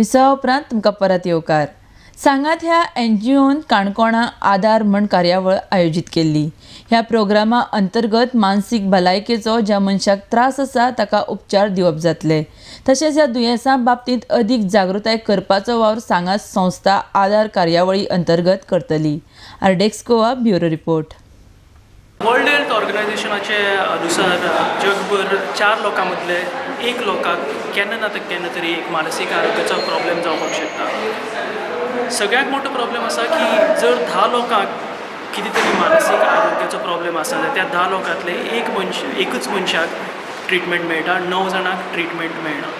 विसवा उपरांत तुमकां परत येवकार। सांगात ह्या NGOन काणकोणा आधार म्हण कार्यावळ आयोजीत केल्ली। ह्या प्रोग्रामा अंतर्गत मानसीक भलायकेचो ज्या मनशाक त्रास आसा ताका उपचार दिवप जातले। तशेंच ह्या दुयेंसां बाबतींत अदीक जागृताय करपाचो वावर सांगात संस्था आधार कार्यावळी अंतर्गत करतली। आर्डेक्स Goa bureau report. World health ऑर्गनायझेशनाचे अनुसार जगभर 4 लोकां मदले 1 लोकाक केन्ना ना केन्ना तरी एक मानसीक आरोग्याचो प्रॉब्लेम जावपाक शकता। सगळ्यात मोठो प्रॉब्लेम आसा की जर 10 लोकांक कितें तरी मानसीक आरोग्याचो प्रॉब्लेम आसा जाल्यार त्या 10 लोकांतले एकूच मनशाक ट्रिटमेंट मेळटा, 9 जाणांक ट्रिटमेंट मेळना।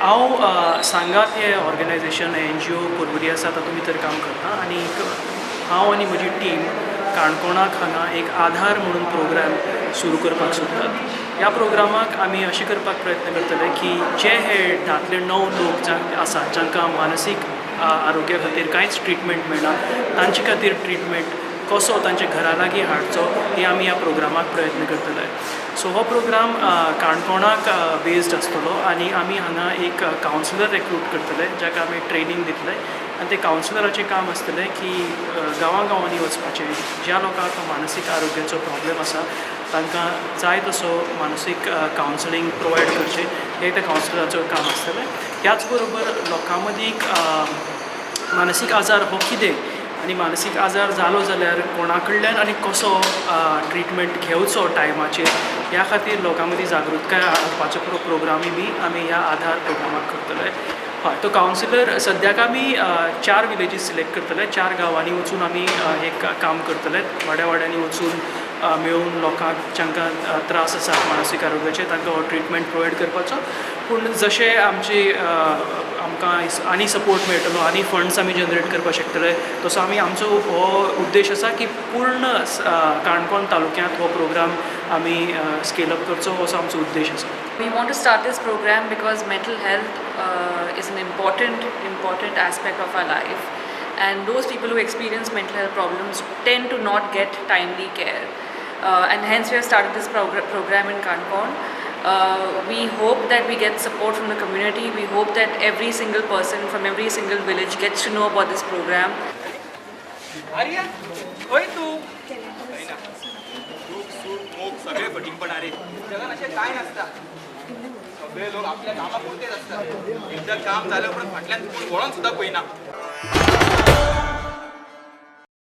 हांव सांगात हे ऑर्गनायझेशन NGO परवरी आसा तातूंत भितर काम करता आनी हांव आनी म्हजी टीम काणकोणाक हांगा एक आधार म्हणून प्रोग्राम सुरू करपाक सोदतात। ह्या प्रोग्रामाक आमी अशें करपाक प्रयत्न करतले की जे हे 10तले 9 लोक आसा जांकां मानसीक आरोग्या खातीर कांयच ट्रिटमेंट मेळना तांचे खातीर ट्रिटमेंट कसो तांचे घरा लागीं हाडचो हे आमी ह्या प्रोग्रामाक प्रयत्न करतले। सो हो प्रोग्राम काणकोणाक बेस्ड आसतलो आनी आमी हांगा एक कावन्सिलर रिक्रूट करतले जाका आमी ट्रेनिंग दितले आनी ते कावन्सिलराचें काम आसतलें की गांवांनी वचपाचें, ज्या लोकांक मानसीक आरोग्याचो प्रॉब्लेम आसा तांकां जाय तसो मानसीक कावन्सिलींग प्रोवायड करचें हें त्या कावन्सिलराचो काम आसतलें। त्याच बरोबर लोकां मदीं मानसीक आजार हो कितें आनी मानसीक आजार जालो जाल्यार कोणा कडल्यान आनी कसो ट्रिटमेंट घेवचो टायमाचेर ह्या खातीर लोकां मदीं जागृताय हाडपाचो प्रोग्रामूय बी आमी ह्या आधार प्रोग्रामाक करतले। हय, तो कावन्सिलर सद्याक आमी 4 विलेजीस सिलेक्ट करतले, 4 गांवांनी वचून आमी हे काम करतले, वाड्यांनी वचून मेळून लोकांक जांकां त्रास आसा मानसीक आरोग्याचे तांकां हो ट्रिटमेंट प्रोवायड करपाचो। पूण जशें आमकां आनी सपोर्ट मेळटलो, आनी फंड्स आमी जनरेट करपाक शकतले, तसो आमी आमचो हो उद्देश आसा की पूर्ण काणकोण तालुक्यांत हो प्रोग्राम आमी स्केल अप करचो असो आमचो उद्देश आसा। We want to start this program because mental health is an important aspect of our life, and those people who experience mental health problems tend to not get timely care, and hence we have started this program in Kankon. We hope that we get support from the community. We hope that every single person from every single village gets to know about this program. Arya, oi tu. सगळे फटिंगपणारे जगात असे काय नसतात। सगळे लोक आपल्या कामापुरतेच असतात। एकदा काम झालं पण फाटल्यान कोण वळून सुद्धा पळयना।